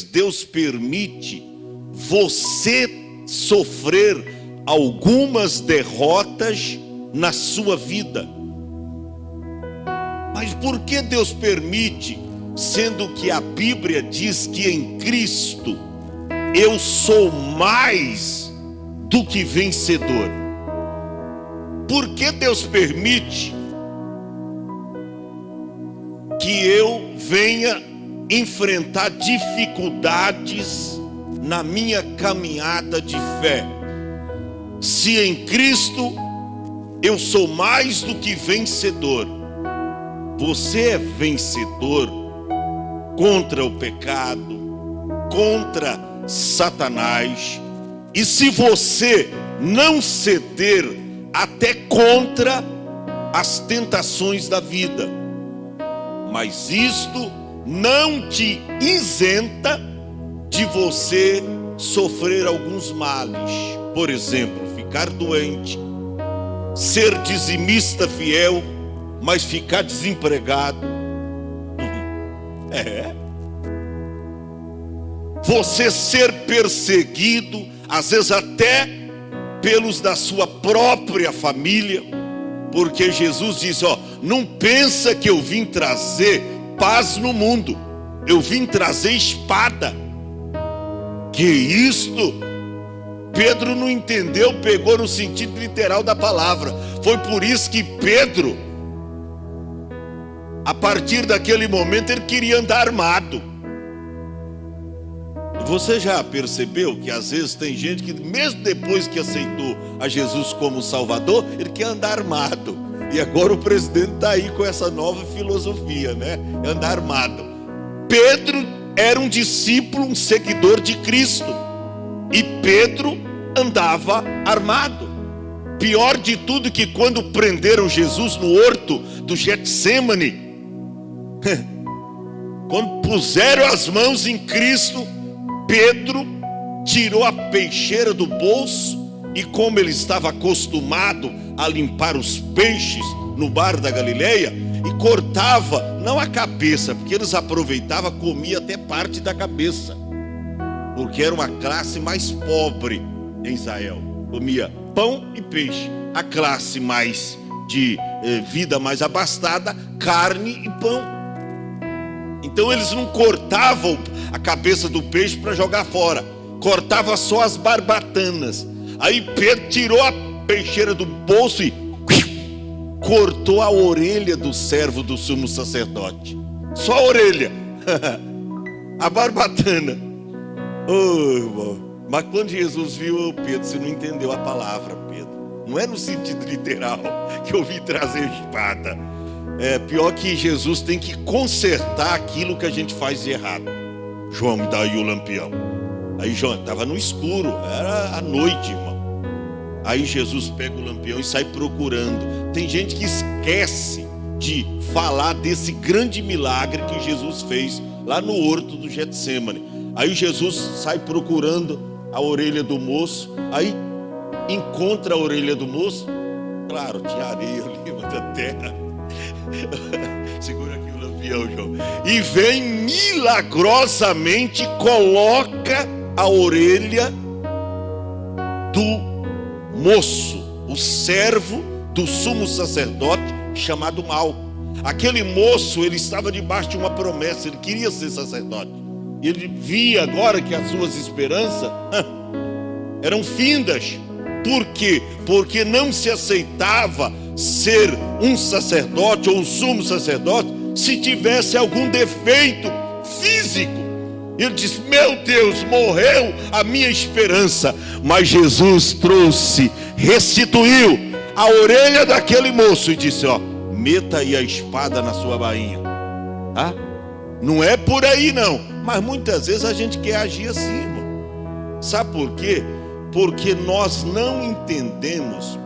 vezes Deus permite você sofrer algumas derrotas na sua vida. Mas por que Deus permite, sendo que a Bíblia diz que em Cristo eu sou mais do que vencedor? Por que Deus permite que eu venha enfrentar dificuldades na minha caminhada de fé? Se em Cristo eu sou mais do que vencedor. Você é vencedor contra o pecado, contra Satanás. E se você não ceder até contra as tentações da vida, mas isto não te isenta de você sofrer alguns males. Por exemplo, ficar doente, ser dizimista fiel, mas ficar desempregado. Você ser perseguido, às vezes até pelos da sua própria família, porque Jesus disse, não pensa que eu vim trazer paz no mundo, eu vim trazer espada. Que isto? Pedro não entendeu, pegou no sentido literal da palavra. Foi por isso que Pedro, a partir daquele momento, ele queria andar armado. Você já percebeu que às vezes tem gente que mesmo depois que aceitou a Jesus como Salvador, ele quer andar armado. E agora o presidente está aí com essa nova filosofia, né? Andar armado. Pedro era um discípulo, um seguidor de Cristo. E Pedro andava armado. Pior de tudo que quando prenderam Jesus no horto do Getsemane, quando puseram as mãos em Cristo, Pedro tirou a peixeira do bolso e, como ele estava acostumado a limpar os peixes no bar da Galileia, e cortava, não a cabeça, porque eles aproveitavam, comia até parte da cabeça, porque era uma classe mais pobre em Israel, comia pão e peixe. A classe mais de vida mais abastada, carne e pão. Então eles não cortavam a cabeça do peixe para jogar fora, cortava só as barbatanas. Aí Pedro tirou a peixeira do bolso e cortou a orelha do servo do sumo sacerdote. Só a orelha. A barbatana. Irmão. Mas quando Jesus viu, Pedro, você não entendeu a palavra, Pedro. Não é no sentido literal que eu vim trazer espada. É pior que Jesus tem que consertar aquilo que a gente faz de errado. João, me dá aí o lampião. Aí João, estava no escuro, era à noite, irmão. Aí Jesus pega o lampião e sai procurando. Tem gente que esquece de falar desse grande milagre que Jesus fez lá no horto do Getsemane. Aí Jesus sai procurando a orelha do moço. Aí encontra a orelha do moço. Claro, tinha areia ali, muita terra. Segura aqui o lampião, João. E vem milagrosamente, coloca a orelha do moço, o servo do sumo sacerdote, chamado Malco. Aquele moço, ele estava debaixo de uma promessa, ele queria ser sacerdote. Ele via agora que as suas esperanças eram findas. Por quê? Porque não se aceitava ser um sacerdote ou um sumo sacerdote se tivesse algum defeito físico. Ele disse, meu Deus, morreu a minha esperança. Mas Jesus trouxe, restituiu a orelha daquele moço e disse, meta aí a espada na sua bainha. Tá? Não é por aí não. Mas muitas vezes a gente quer agir assim, irmão. Sabe por quê? Porque nós não entendemos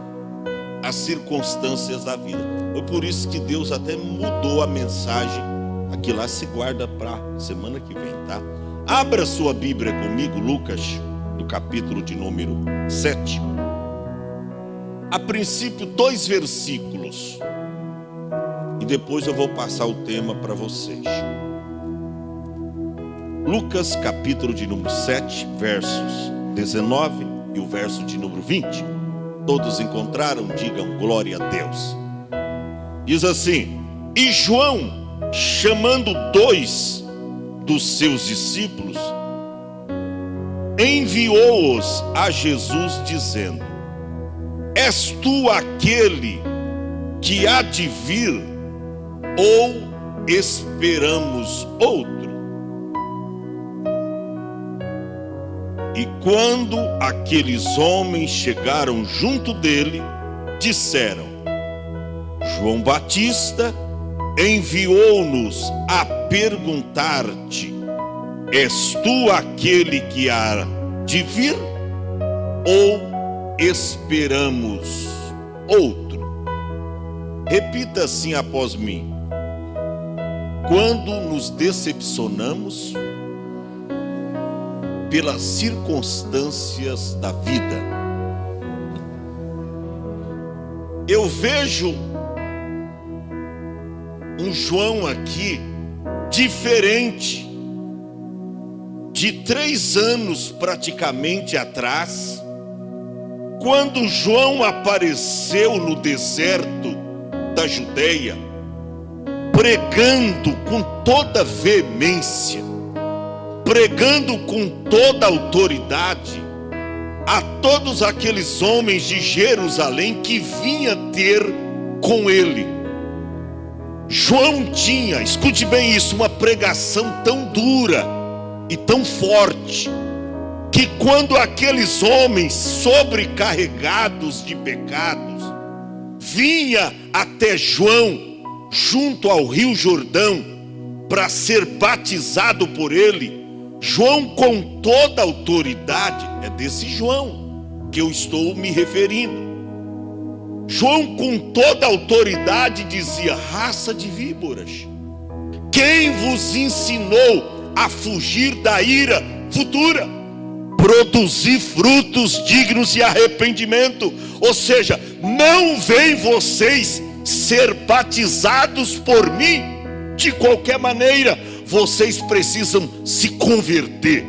as circunstâncias da vida. Foi por isso que Deus até mudou a mensagem. Aqui lá se guarda para semana que vem, tá? Abra sua Bíblia comigo, Lucas, no capítulo de número 7. A princípio, 2 versículos. E depois eu vou passar o tema para vocês. Lucas capítulo de número 7, versos 19 e o verso de número 20. Todos encontraram? Digam glória a Deus. Diz assim: e João, chamando 2 dos seus discípulos, enviou-os a Jesus, dizendo: és tu aquele que há de vir, ou esperamos outro? E quando aqueles homens chegaram junto dele, disseram: João Batista enviou-nos a perguntar-te: és tu aquele que há de vir, ou esperamos outro? Repita assim após mim: quando nos decepcionamos pelas circunstâncias da vida. Eu vejo um João aqui diferente de 3 anos praticamente atrás, quando João apareceu no deserto da Judeia, pregando com toda veemência, pregando com toda autoridade a todos aqueles homens de Jerusalém que vinha ter com ele. João tinha, escute bem isso, uma pregação tão dura e tão forte, que quando aqueles homens sobrecarregados de pecados vinha até João, junto ao Rio Jordão, para ser batizado por ele, João, com toda a autoridade, é desse João que eu estou me referindo. João, com toda a autoridade, dizia: raça de víboras, quem vos ensinou a fugir da ira futura? Produzir frutos dignos de arrependimento. Ou seja, não vem vocês ser batizados por mim de qualquer maneira. Vocês precisam se converter.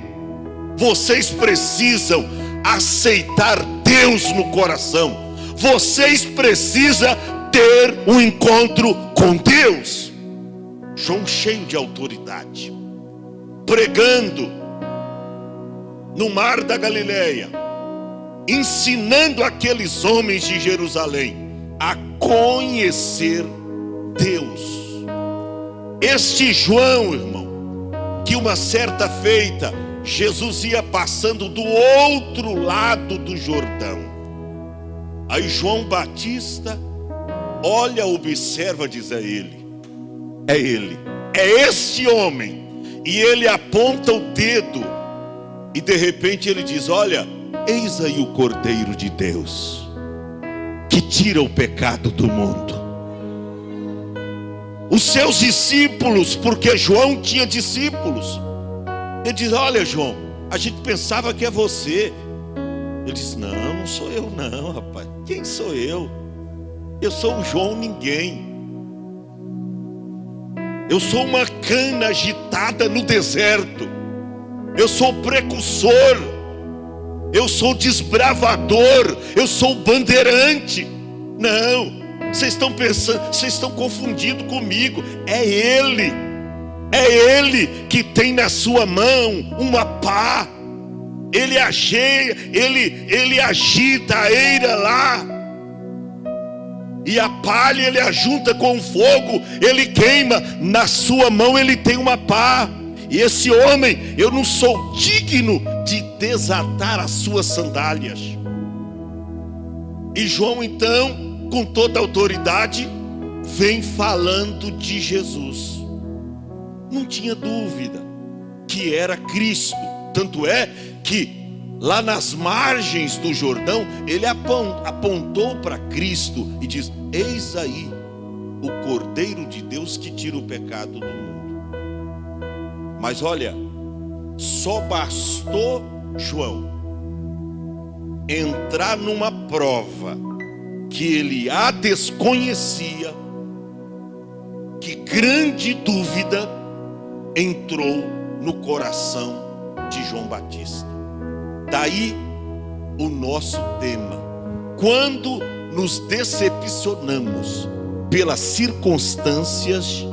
Vocês precisam aceitar Deus no coração. Vocês precisam ter um encontro com Deus. João, cheio de autoridade, pregando no mar da Galileia, ensinando aqueles homens de Jerusalém a conhecer Deus. Este João, irmão, que uma certa feita Jesus ia passando do outro lado do Jordão. Aí João Batista olha, observa, diz: é ele, é este homem. E ele aponta o dedo e de repente ele diz: olha, eis aí o Cordeiro de Deus que tira o pecado do mundo. Os seus discípulos, porque João tinha discípulos, ele diz: olha, João, a gente pensava que é você. Ele diz: não sou eu não, rapaz. Quem sou eu? Eu sou um João ninguém. Eu sou uma cana agitada no deserto. Eu sou precursor. Eu sou desbravador. Eu sou bandeirante. Não, vocês estão pensando, vocês estão confundindo comigo. É Ele que tem na sua mão uma pá. Ele agita a eira lá, e a palha ele ajunta com o fogo, ele queima. Na sua mão ele tem uma pá. E esse homem, eu não sou digno de desatar as suas sandálias. E João então, com toda a autoridade, vem falando de Jesus. Não tinha dúvida que era Cristo. Tanto é que lá nas margens do Jordão, ele apontou para Cristo e diz: eis aí o Cordeiro de Deus que tira o pecado do mundo. Mas olha, só bastou João entrar numa prova que ele a desconhecia, que grande dúvida entrou no coração de João Batista. Daí o nosso tema: quando nos decepcionamos pelas circunstâncias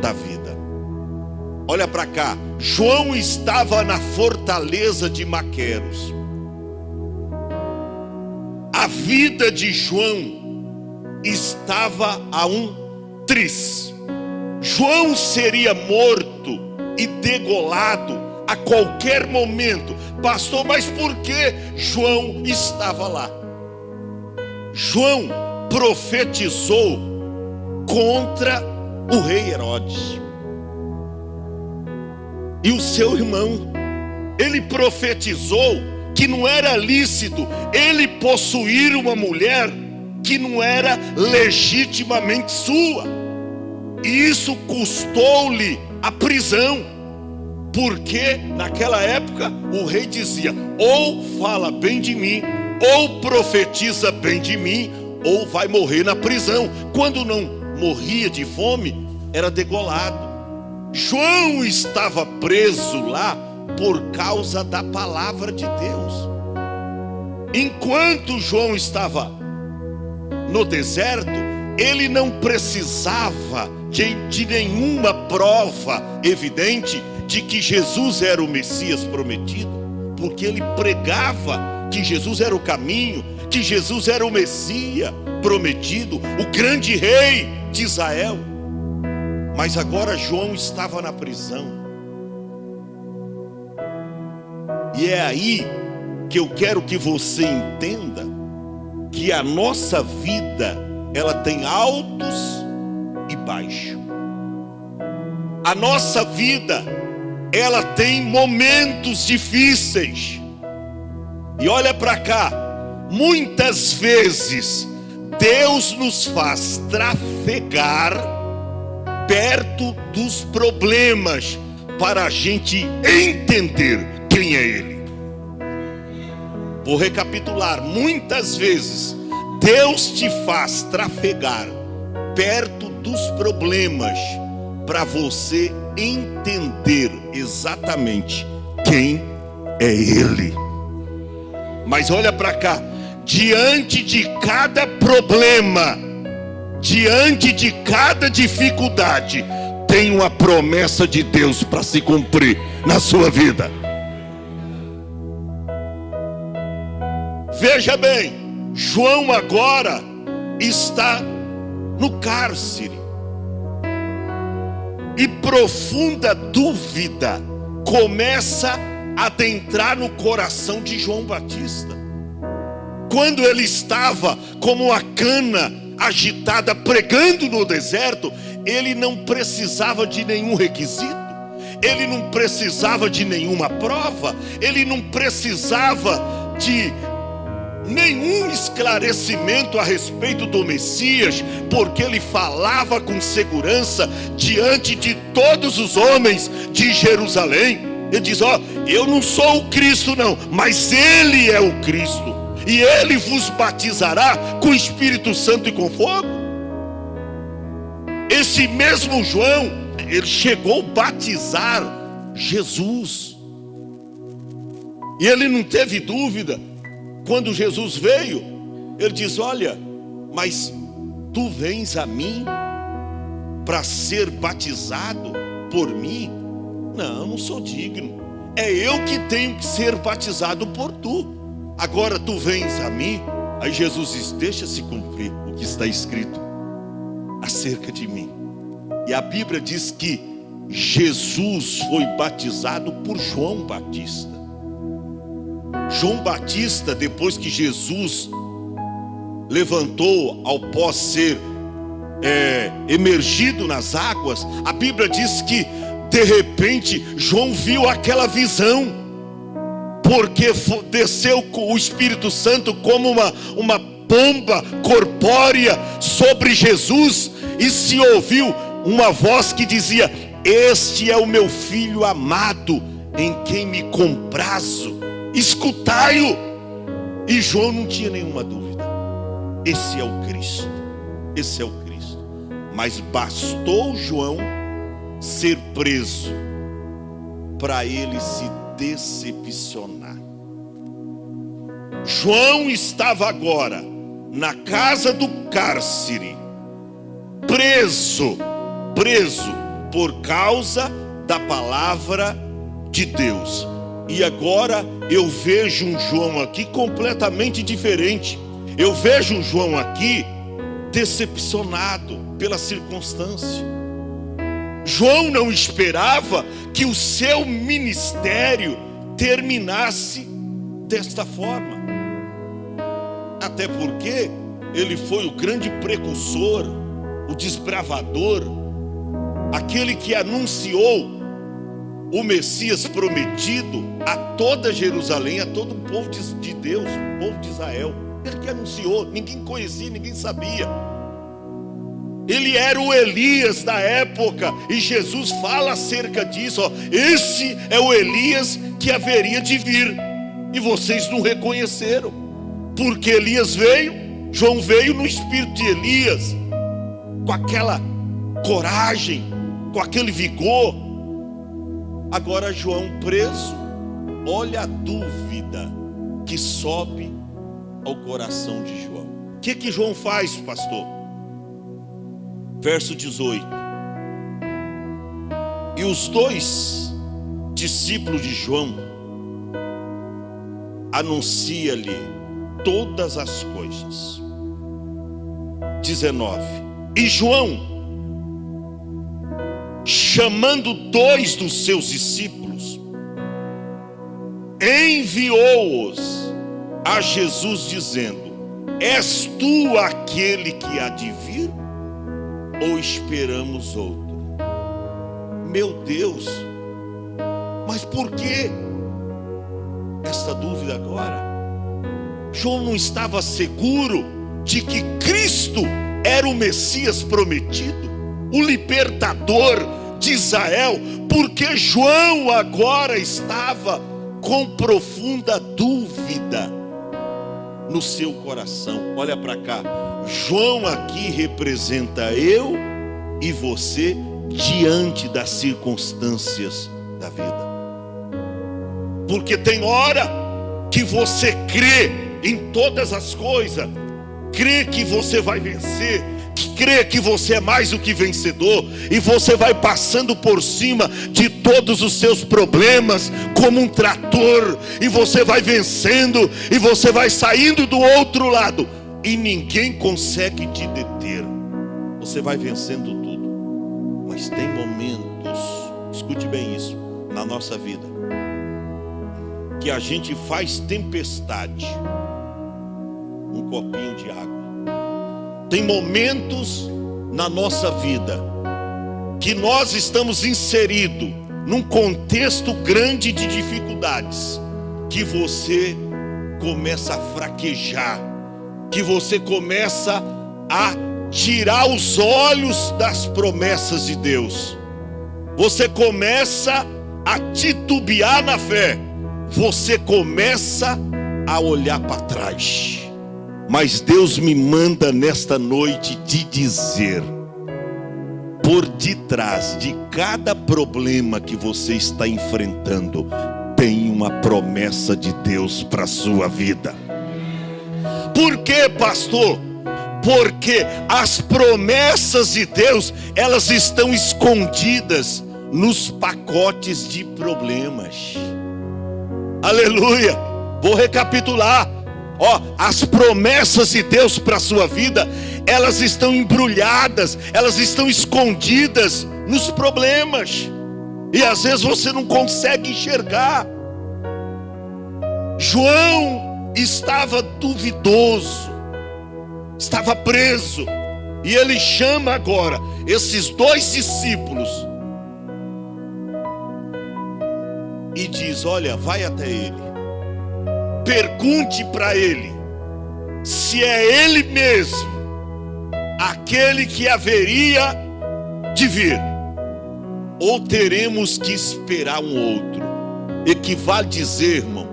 da vida. Olha para cá, João estava na fortaleza de Maqueros. A vida de João estava a um triz. João seria morto e degolado a qualquer momento. Pastor, mas por que João estava lá? João profetizou contra o rei Herodes e o seu irmão. Ele profetizou que não era lícito ele possuir uma mulher que não era legitimamente sua. E isso custou-lhe a prisão, porque naquela época o rei dizia: ou fala bem de mim, ou profetiza bem de mim, ou vai morrer na prisão. Quando não morria de fome, era degolado. João estava preso lá por causa da palavra de Deus. Enquanto João estava no deserto, ele não precisava de nenhuma prova evidente de que Jesus era o Messias prometido, porque ele pregava que Jesus era o caminho, que Jesus era o Messias prometido, o grande rei de Israel. Mas agora João estava na prisão. E é aí que eu quero que você entenda que a nossa vida, ela tem altos e baixos. A nossa vida, ela tem momentos difíceis. E olha para cá, muitas vezes Deus nos faz trafegar perto dos problemas para a gente entender quem é Ele. Vou recapitular: muitas vezes Deus te faz trafegar perto dos problemas para você entender exatamente quem é Ele. Mas olha para cá, diante de cada problema, diante de cada dificuldade, tem uma promessa de Deus para se cumprir na sua vida. Veja bem, João agora está no cárcere. E profunda dúvida começa a adentrar no coração de João Batista. Quando ele estava como uma cana agitada pregando no deserto, ele não precisava de nenhum requisito, ele não precisava de nenhuma prova, ele não precisava de nenhum esclarecimento a respeito do Messias, porque ele falava com segurança diante de todos os homens de Jerusalém. Ele diz: ó, eu não sou o Cristo não, mas Ele é o Cristo, e Ele vos batizará com o Espírito Santo e com fogo. Esse mesmo João, ele chegou a batizar Jesus, e ele não teve dúvida. Quando Jesus veio, ele diz: olha, mas tu vens a mim para ser batizado por mim? Não, eu não sou digno, é eu que tenho que ser batizado por tu. Agora tu vens a mim. Aí Jesus diz: deixa-se cumprir o que está escrito acerca de mim. E a Bíblia diz que Jesus foi batizado por João Batista. João Batista, depois que Jesus levantou ao pós ser emergido nas águas, a Bíblia diz que de repente João viu aquela visão, porque desceu o Espírito Santo como uma pomba corpórea sobre Jesus, e se ouviu uma voz que dizia: este é o meu filho amado, em quem me comprazo, escutai-o. E João não tinha nenhuma dúvida: esse é o Cristo, esse é o Cristo. Mas bastou João ser preso para ele se decepcionar. João estava agora na casa do cárcere, preso por causa da palavra de Deus. E agora eu vejo um João aqui completamente diferente. Eu vejo um João aqui decepcionado pela circunstância. João não esperava que o seu ministério terminasse desta forma. Até porque ele foi o grande precursor, o desbravador, aquele que anunciou o Messias prometido a toda Jerusalém, a todo o povo de Deus, o povo de Israel. Ele que anunciou, ninguém conhecia, ninguém sabia. Ele era o Elias da época, e Jesus fala acerca disso, ó, esse é o Elias que haveria de vir, e vocês não reconheceram, porque Elias veio, João veio no espírito de Elias, com aquela coragem, com aquele vigor. Agora João preso, olha a dúvida que sobe ao coração de João. O que João faz, pastor? Verso 18. E os dois discípulos de João anuncia-lhe todas as coisas. 19. E João, chamando 2 dos seus discípulos, enviou-os a Jesus, dizendo: és tu aquele que há de vir, ou esperamos outro? Meu Deus, mas por que esta dúvida agora? João não estava seguro de que Cristo era o Messias prometido, o libertador de Israel, porque João agora estava com profunda dúvida no seu coração. Olha para cá, João aqui representa eu e você diante das circunstâncias da vida. Porque tem hora que você crê em todas as coisas, crê que você vai vencer, crê que você é mais do que vencedor, e você vai passando por cima de todos os seus problemas como um trator, e você vai vencendo, e você vai saindo do outro lado, e ninguém consegue te deter. Você vai vencendo tudo. Mas tem momentos, escute bem isso, na nossa vida, que a gente faz tempestade, um copinho de água. Tem momentos na nossa vida que nós estamos inseridos num contexto grande de dificuldades, que você começa a fraquejar, que você começa a tirar os olhos das promessas de Deus, você começa a titubear na fé, você começa a olhar para trás. Mas Deus me manda nesta noite te dizer: por detrás de cada problema que você está enfrentando, tem uma promessa de Deus para a sua vida. Por quê, pastor? Porque as promessas de Deus, elas estão escondidas nos pacotes de problemas. Aleluia! Vou recapitular. As promessas de Deus para a sua vida, elas estão embrulhadas, elas estão escondidas nos problemas, e às vezes você não consegue enxergar. João estava duvidoso, estava preso, e ele chama agora esses 2 discípulos e diz: olha, vai até ele, pergunte para ele se é ele mesmo aquele que haveria de vir, ou teremos que esperar um outro. Equivale dizer, irmão,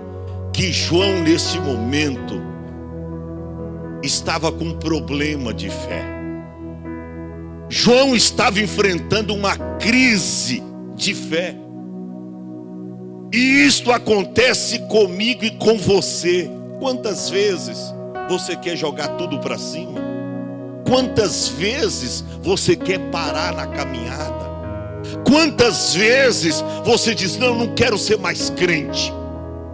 que João nesse momento estava com um problema de fé. João estava enfrentando uma crise de fé. E isto acontece comigo e com você. Quantas vezes você quer jogar tudo para cima? Quantas vezes você quer parar na caminhada? Quantas vezes você diz: não quero ser mais crente,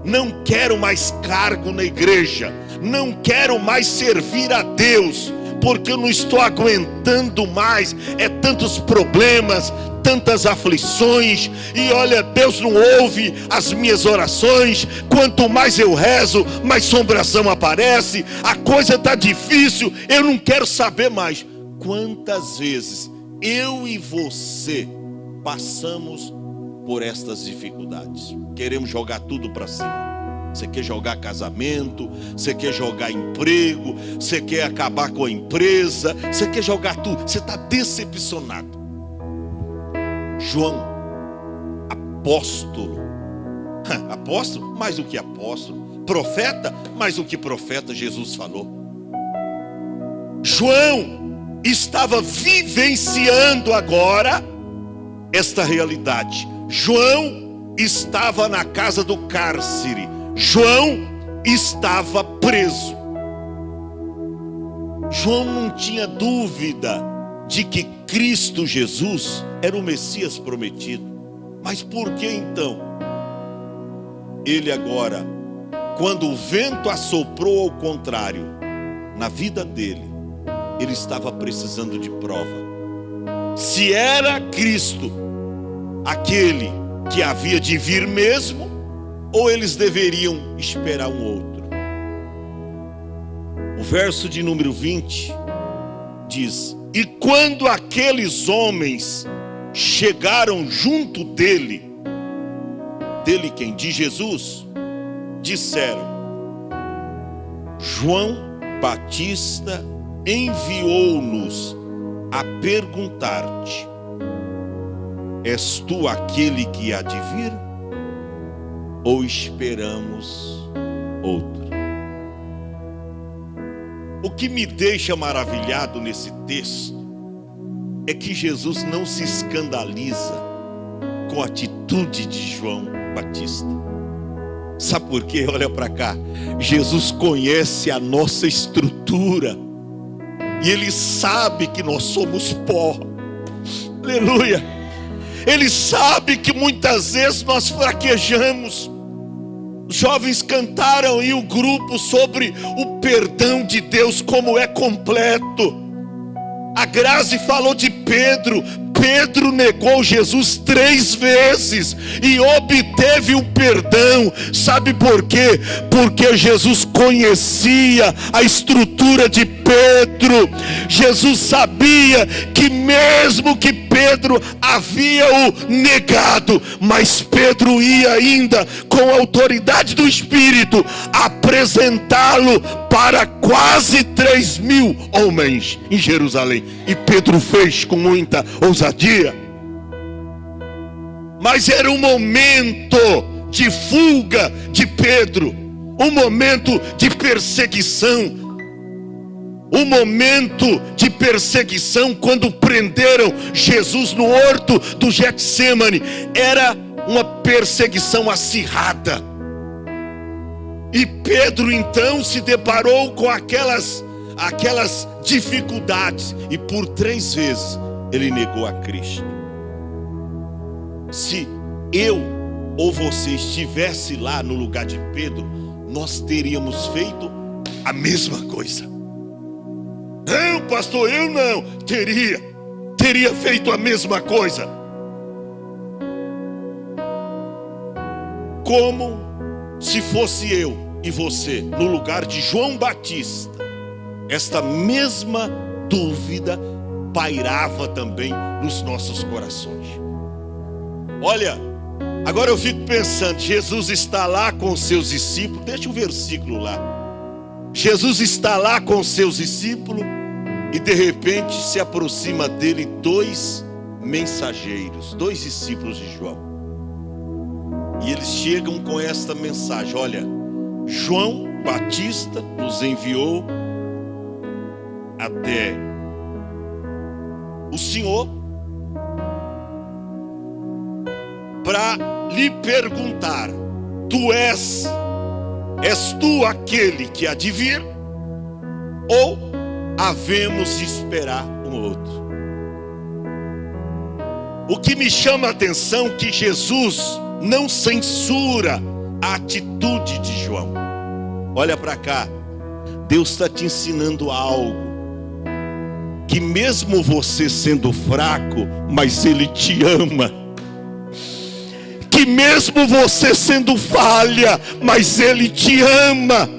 não quero mais cargo na igreja, não quero mais servir a Deus, porque eu não estou aguentando mais, é tantos problemas, tantas aflições, e olha, Deus não ouve as minhas orações. Quanto mais eu rezo, mais assombração aparece, a coisa está difícil, eu não quero saber mais. Quantas vezes eu e você passamos por estas dificuldades? Queremos jogar tudo para cima. Você quer jogar casamento, você quer jogar emprego, você quer acabar com a empresa, você quer jogar tudo, você está decepcionado. João, apóstolo, apóstolo, mais do que apóstolo, profeta, mais do que profeta, Jesus falou. João estava vivenciando agora esta realidade. João estava na casa do cárcere. João estava preso. João não tinha dúvida de que Cristo Jesus era o Messias prometido. Mas por que então? Ele agora, quando o vento assoprou ao contrário na vida dele, ele estava precisando de prova. Se era Cristo aquele que havia de vir mesmo, ou eles deveriam esperar um outro? O verso de número 20 diz: e quando aqueles homens chegaram junto dele quem? De Jesus, disseram: João Batista enviou-nos a perguntar-te: és tu aquele que há de vir? Ou esperamos outro? O que me deixa maravilhado nesse texto é que Jesus não se escandaliza com a atitude de João Batista. Sabe por quê? Olha para cá. Jesus conhece a nossa estrutura e Ele sabe que nós somos pó. Aleluia. Ele sabe que muitas vezes nós fraquejamos. Os jovens cantaram em um grupo sobre o perdão de Deus, como é completo. A Grazi falou de Pedro. Pedro negou Jesus 3 vezes e obteve o perdão. Sabe por quê? Porque Jesus conhecia a estrutura de Pedro. Jesus sabia que mesmo que Pedro havia o negado, mas Pedro ia ainda com a autoridade do Espírito apresentá-lo para quase 3.000 homens em Jerusalém. E Pedro fez com muita ousadia. Mas era um momento de fuga de Pedro, um momento de perseguição. Um momento de perseguição quando prenderam Jesus no horto do Getsemane. Era uma perseguição acirrada. E Pedro então se deparou com aquelas dificuldades. E por 3 vezes ele negou a Cristo. Se eu ou você estivesse lá no lugar de Pedro, nós teríamos feito a mesma coisa. Não, pastor, eu não. Teria feito a mesma coisa. Como se fosse eu e você no lugar de João Batista. Esta mesma dúvida pairava também nos nossos corações. Olha, agora eu fico pensando, Jesus está lá com os seus discípulos. Deixa o versículo lá. Jesus está lá com os seus discípulos e de repente se aproxima dele 2 mensageiros, 2 discípulos de João. E eles chegam com esta mensagem: olha, João Batista nos enviou até o Senhor para lhe perguntar: és tu aquele que há de vir? Ou havemos de esperar um outro? O que me chama a atenção é que Jesus não censura a atitude de João. Olha para cá, Deus está te ensinando algo, que mesmo você sendo fraco, mas Ele te ama. Que mesmo você sendo falha, mas Ele te ama.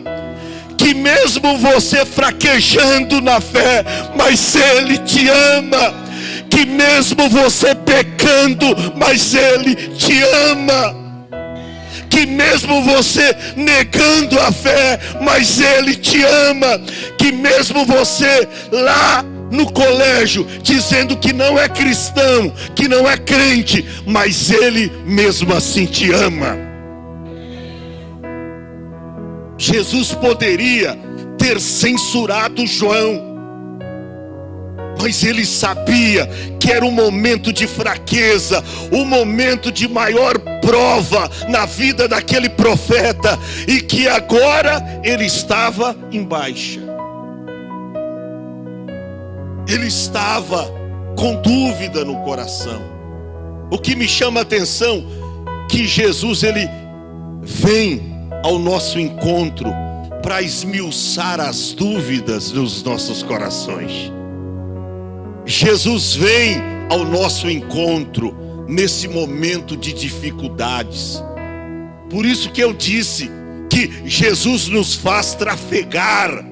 Que mesmo você fraquejando na fé, mas Ele te ama. Que mesmo você pecando, mas Ele te ama. Que mesmo você negando a fé, mas Ele te ama. Que mesmo você lá no colégio dizendo que não é cristão, que não é crente, mas Ele mesmo assim te ama. Jesus poderia ter censurado João, mas Ele sabia que era um momento de fraqueza, um momento de maior prova na vida daquele profeta, e que agora ele estava em baixa. Ele estava com dúvida no coração. O que me chama a atenção, que Jesus, Ele vem ao nosso encontro para esmiuçar as dúvidas dos nossos corações. Jesus vem ao nosso encontro nesse momento de dificuldades. Por isso que eu disse que Jesus nos faz trafegar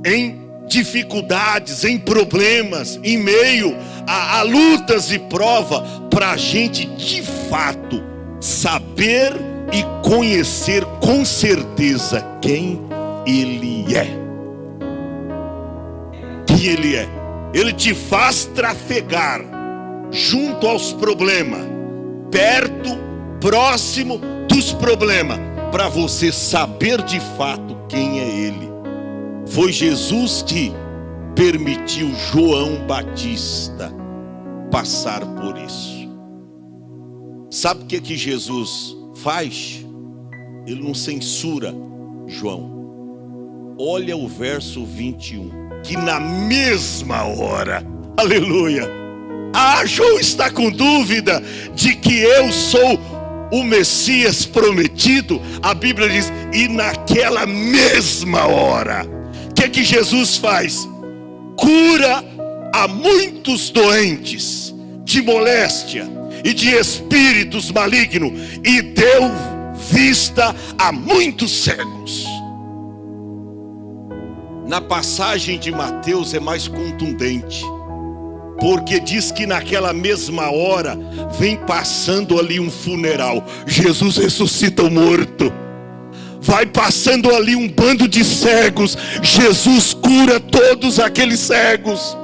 em dificuldades, em problemas, em meio a lutas e prova, para a gente de fato saber e conhecer com certeza quem Ele é. Quem Ele é. Ele te faz trafegar junto aos problemas, perto, próximo dos problemas, para você saber de fato quem é Ele. Foi Jesus que permitiu João Batista passar por isso. Sabe o que Jesus faz? Ele não censura João. Olha o verso 21. Que na mesma hora, aleluia, João está com dúvida de que eu sou o Messias prometido. A Bíblia diz: e naquela mesma hora, o que Jesus faz? Cura a muitos doentes de moléstia e de espíritos malignos, e deu vista a muitos cegos. Na passagem de Mateus é mais contundente, porque diz que naquela mesma hora vem passando ali um funeral. Jesus ressuscita o morto. Vai passando ali um bando de cegos. Jesus cura todos aqueles cegos.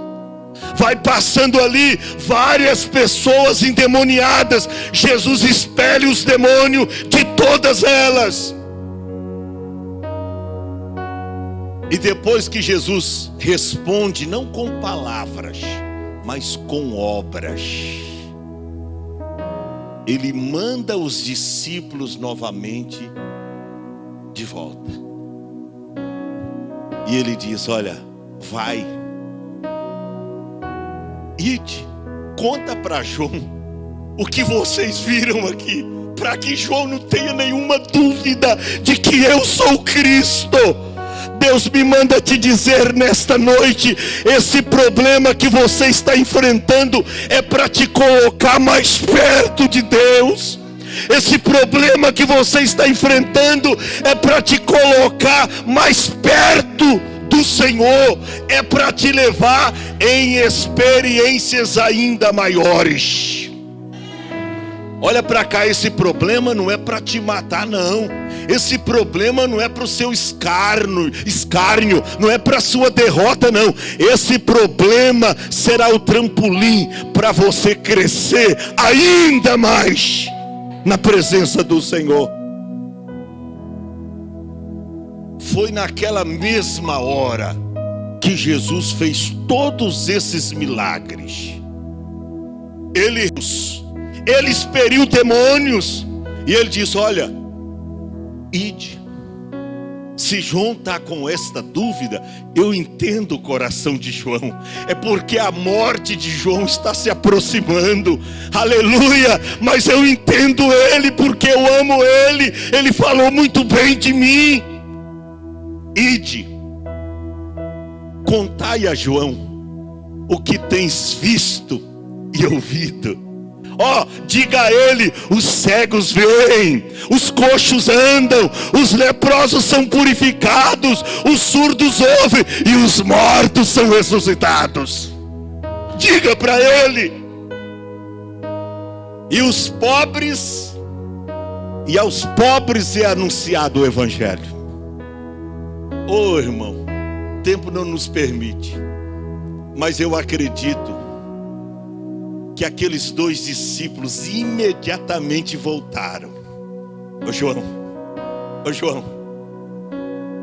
Vai passando ali várias pessoas endemoniadas. Jesus expele os demônios de todas elas. E depois que Jesus responde, não com palavras, mas com obras, Ele manda os discípulos novamente de volta. E Ele diz: olha, vai, ide, conta para João o que vocês viram aqui, para que João não tenha nenhuma dúvida de que eu sou Cristo. Deus me manda te dizer nesta noite: esse problema que você está enfrentando é para te colocar mais perto de Deus. Esse problema que você está enfrentando é para te colocar mais perto do Senhor, é para te levar em experiências ainda maiores. Olha para cá, esse problema não é para te matar, não. Esse problema não é para o seu escárnio, não é para a sua derrota, não. Esse problema será o trampolim para você crescer ainda mais na presença do Senhor. Foi naquela mesma hora que Jesus fez todos esses milagres. Ele ele expeliu demônios. E ele diz: olha, ide. Se João está com esta dúvida, eu entendo o coração de João. É porque a morte de João está se aproximando. Aleluia! Mas eu entendo ele, porque eu amo ele. Ele falou muito bem de mim. Ide, contai a João o que tens visto e ouvido. Diga a ele: os cegos veem, os coxos andam, os leprosos são purificados, os surdos ouvem e os mortos são ressuscitados. Diga para ele. E os pobres, e aos pobres é anunciado o evangelho. Irmão, o tempo não nos permite, mas eu acredito que aqueles 2 discípulos imediatamente voltaram. João,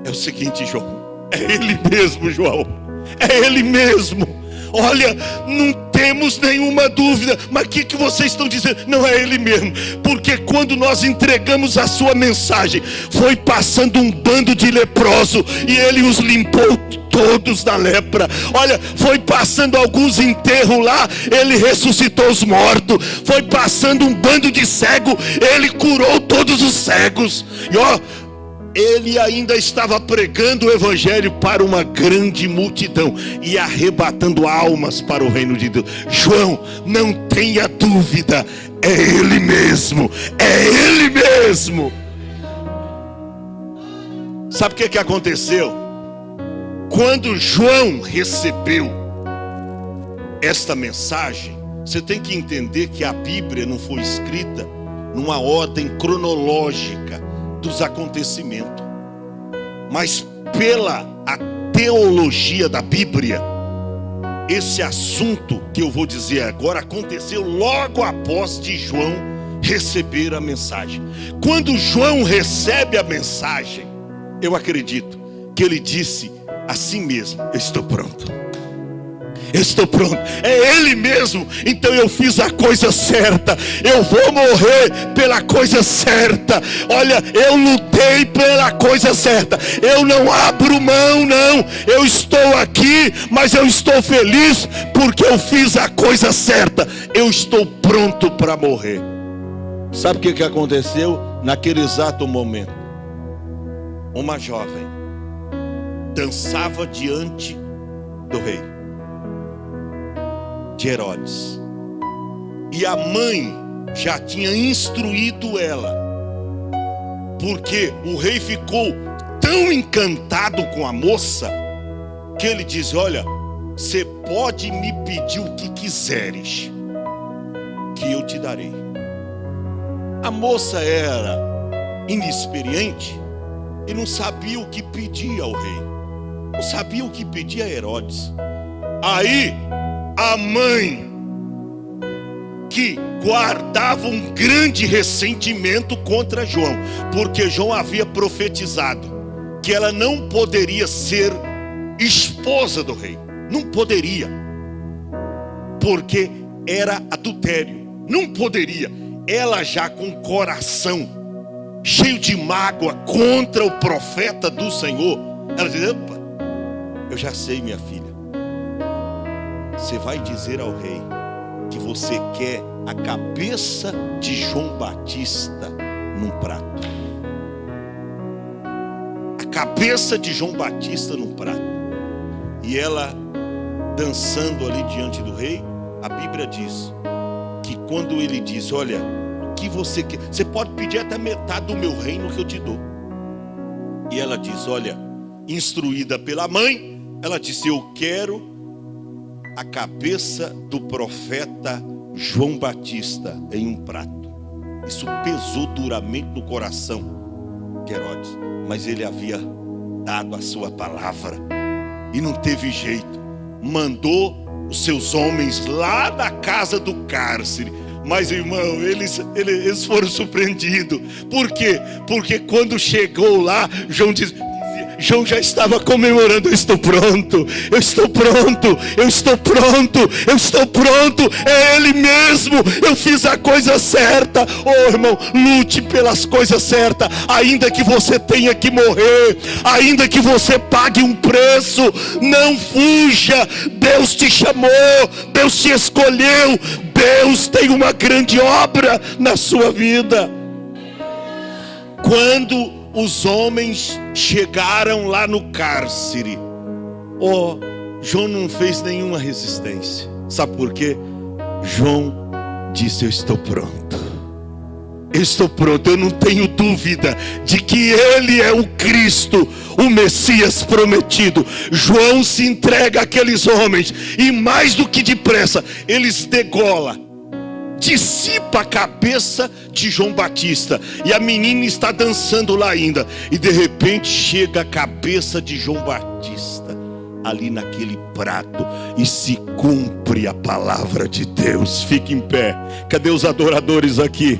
é o seguinte, João, é ele mesmo, João, é ele mesmo. Olha, não temos nenhuma dúvida. Mas o que vocês estão dizendo? Não, é ele mesmo. Porque quando nós entregamos a sua mensagem, foi passando um bando de leprosos e ele os limpou todos da lepra. Olha, foi passando alguns enterros lá, ele ressuscitou os mortos. Foi passando um bando de cego, ele curou todos os cegos. E ele ainda estava pregando o evangelho para uma grande multidão e arrebatando almas para o reino de Deus. João, não tenha dúvida, é ele mesmo, é ele mesmo. Sabe o que aconteceu? Quando João recebeu esta mensagem, você tem que entender que a Bíblia não foi escrita numa ordem cronológica dos acontecimentos, mas pela a teologia da Bíblia, esse assunto que eu vou dizer agora aconteceu logo após de João receber a mensagem. Quando João recebe a mensagem, eu acredito que ele disse assim mesmo: eu estou pronto. Eu estou pronto, é ele mesmo. Então eu fiz a coisa certa, eu vou morrer pela coisa certa. Olha, eu lutei pela coisa certa, eu não abro mão, não. Eu estou aqui, mas eu estou feliz porque eu fiz a coisa certa. Eu estou pronto para morrer. Sabe o que aconteceu naquele exato momento? Uma jovem dançava diante do rei de Herodes, e a mãe já tinha instruído ela, porque o rei ficou tão encantado com a moça, que ele diz: olha, você pode me pedir o que quiseres, que eu te darei. A moça era inexperiente e não sabia o que pedia ao rei, não sabia o que pedia a Herodes. Aí a mãe, que guardava um grande ressentimento contra João, porque João havia profetizado que ela não poderia ser esposa do rei, não poderia, porque era adultério, não poderia. Ela já com o coração cheio de mágoa contra o profeta do Senhor, ela diz: opa, eu já sei, minha filha, você vai dizer ao rei que você quer a cabeça de João Batista num prato. A cabeça de João Batista num prato. E ela, dançando ali diante do rei, a Bíblia diz que quando ele diz: olha, o que você quer, você pode pedir até metade do meu reino que eu te dou. E ela diz: olha, instruída pela mãe, ela disse: eu quero a cabeça do profeta João Batista em um prato. Isso pesou duramente no coração de Herodes, mas ele havia dado a sua palavra e não teve jeito. Mandou os seus homens lá na casa do cárcere. Mas, irmão, eles foram surpreendidos. Por quê? Porque quando chegou lá, João João já estava comemorando: eu estou pronto, eu estou pronto, eu estou pronto, eu estou pronto, é Ele mesmo, eu fiz a coisa certa. Oh irmão, lute pelas coisas certas, ainda que você tenha que morrer, ainda que você pague um preço, não fuja. Deus te chamou, Deus te escolheu, Deus tem uma grande obra na sua vida. Quando os homens chegaram lá no cárcere, João não fez nenhuma resistência. Sabe por quê? João disse: eu estou pronto, eu estou pronto, eu não tenho dúvida de que Ele é o Cristo, o Messias prometido. João se entrega àqueles homens, e mais do que depressa, eles degolam, dissipa a cabeça de João Batista, e a menina está dançando lá ainda, e de repente chega a cabeça de João Batista ali naquele prato, e se cumpre a palavra de Deus. Fique em pé. Cadê os adoradores aqui?